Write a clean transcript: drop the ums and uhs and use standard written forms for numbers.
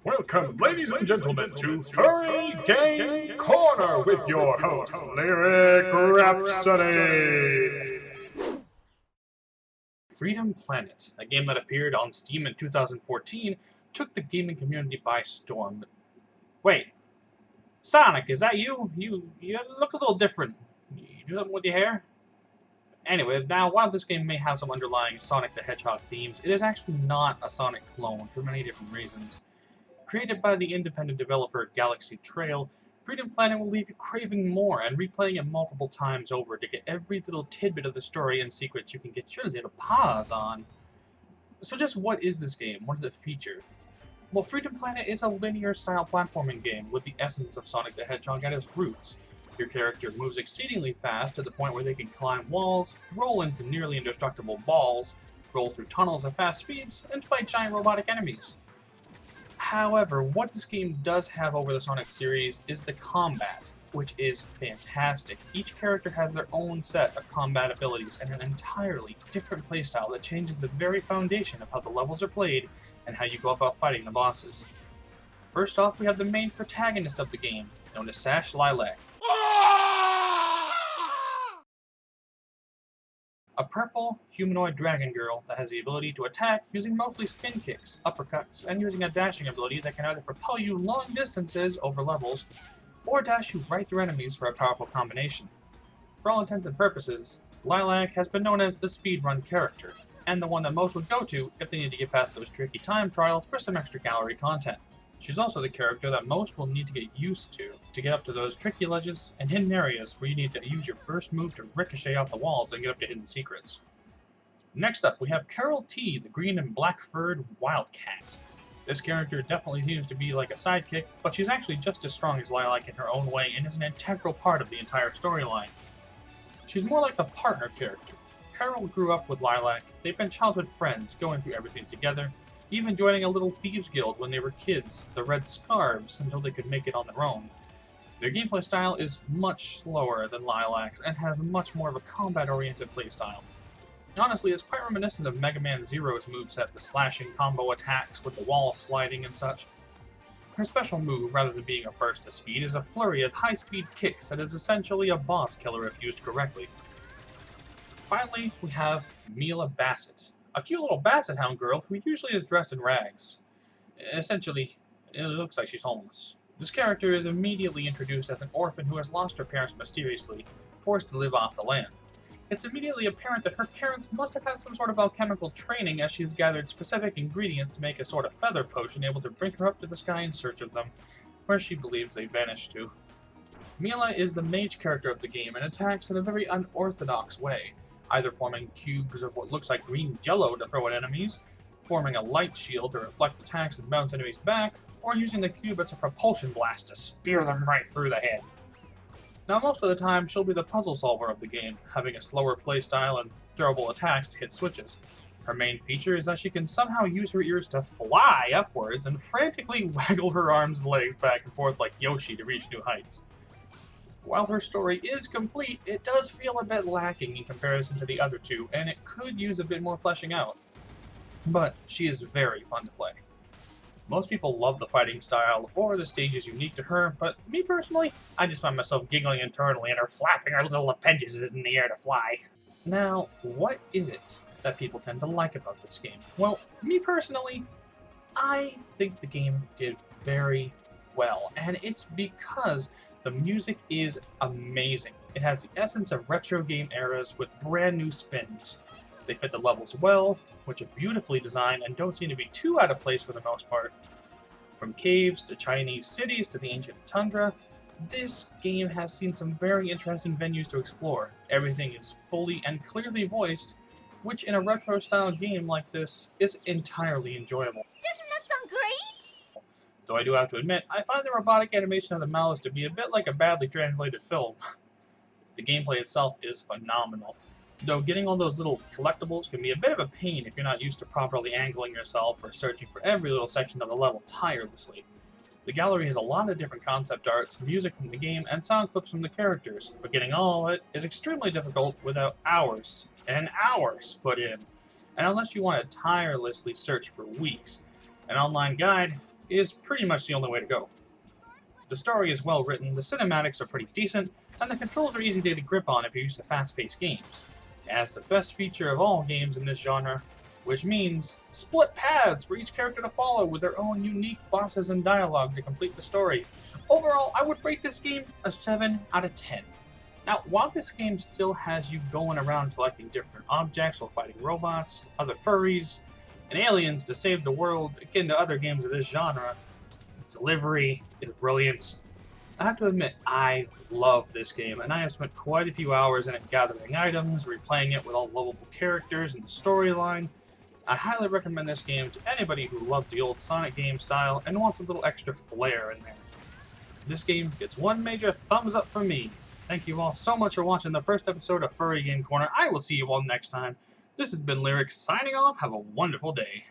Welcome, ladies and gentlemen, to Furry Game Corner with your host, Lyric Rhapsody. Freedom Planet, a game that appeared on Steam in 2014, took the gaming community by storm. Wait, Sonic, is that you? You look a little different. You do something with your hair? Anyway, now while this game may have some underlying Sonic the Hedgehog themes, it is actually not a Sonic clone for many different reasons. Created by the independent developer Galaxy Trail, Freedom Planet will leave you craving more and replaying it multiple times over to get every little tidbit of the story and secrets you can get your little paws on. So just what is this game? What does it feature? Well, Freedom Planet is a linear-style platforming game with the essence of Sonic the Hedgehog at its roots. Your character moves exceedingly fast to the point where they can climb walls, roll into nearly indestructible balls, roll through tunnels at fast speeds, and fight giant robotic enemies. However, what this game does have over the Sonic series is the combat, which is fantastic. Each character has their own set of combat abilities and an entirely different playstyle that changes the very foundation of how the levels are played and how you go about fighting the bosses. First off, we have the main protagonist of the game, known as Sash Lilac. A purple, humanoid dragon girl that has the ability to attack using mostly spin kicks, uppercuts, and using a dashing ability that can either propel you long distances over levels, or dash you right through enemies for a powerful combination. For all intents and purposes, Lilac has been known as the speedrun character, and the one that most would go to if they need to get past those tricky time trials for some extra gallery content. She's also the character that most will need to get used to get up to those tricky ledges and hidden areas where you need to use your first move to ricochet off the walls and get up to hidden secrets. Next up, we have Carol T, the green and black-furred wildcat. This character definitely seems to be like a sidekick, but she's actually just as strong as Lilac in her own way and is an integral part of the entire storyline. She's more like the partner character. Carol grew up with Lilac, they've been childhood friends, going through everything together, even joining a little thieves guild when they were kids, the Red Scarves, until they could make it on their own. Their gameplay style is much slower than Lilac's and has much more of a combat-oriented playstyle. Honestly, it's quite reminiscent of Mega Man Zero's moveset, the slashing combo attacks with the wall sliding and such. Her special move, rather than being a burst of speed, is a flurry of high-speed kicks that is essentially a boss killer if used correctly. Finally, we have Milla Bassett, a cute little basset hound girl who usually is dressed in rags. Essentially, it looks like she's homeless. This character is immediately introduced as an orphan who has lost her parents mysteriously, forced to live off the land. It's immediately apparent that her parents must have had some sort of alchemical training as she's gathered specific ingredients to make a sort of feather potion able to bring her up to the sky in search of them, where she believes they vanished to. Milla is the mage character of the game and attacks in a very unorthodox way, either forming cubes of what looks like green jello to throw at enemies, forming a light shield to reflect attacks and bounce enemies back, or using the cube as a propulsion blast to spear them right through the head. Now most of the time, she'll be the puzzle solver of the game, having a slower playstyle and throwable attacks to hit switches. Her main feature is that she can somehow use her ears to fly upwards and frantically waggle her arms and legs back and forth like Yoshi to reach new heights. While her story is complete, it does feel a bit lacking in comparison to the other two, and it could use a bit more fleshing out. But she is very fun to play. Most people love the fighting style or the stages unique to her, but me personally, I just find myself giggling internally and her flapping her little appendages in the air to fly. Now, what is it that people tend to like about this game? Well, me personally, I think the game did very well, and it's because the music is amazing. It has the essence of retro game eras with brand new spins. They fit the levels well, which are beautifully designed and don't seem to be too out of place for the most part. From caves to Chinese cities to the ancient tundra, this game has seen some very interesting venues to explore. Everything is fully and clearly voiced, which in a retro-style game like this is entirely enjoyable. Doesn't that sound great? Though I do have to admit, I find the robotic animation of the malice to be a bit like a badly translated film. The gameplay itself is phenomenal, though getting all those little collectibles can be a bit of a pain if you're not used to properly angling yourself or searching for every little section of the level tirelessly. The gallery has a lot of different concept arts, music from the game, and sound clips from the characters, but getting all of it is extremely difficult without hours and hours put in. And unless you want to tirelessly search for weeks, an online guide is pretty much the only way to go. The story is well written, the cinematics are pretty decent, and the controls are easy to grip on if you're used to fast-paced games. It has the best feature of all games in this genre, which means split paths for each character to follow with their own unique bosses and dialogue to complete the story. Overall, I would rate this game a 7 out of 10. Now, while this game still has you going around collecting different objects while fighting robots, other furries, and aliens to save the world akin to other games of this genre, delivery is brilliant. I have to admit, I love this game, and I have spent quite a few hours in it gathering items, replaying it with all lovable characters and the storyline. I highly recommend this game to anybody who loves the old Sonic game style and wants a little extra flair in there. This game gets one major thumbs up from me. Thank you all so much for watching the first episode of Furry Game Corner. I will see you all next time. This has been Lyric signing off. Have a wonderful day.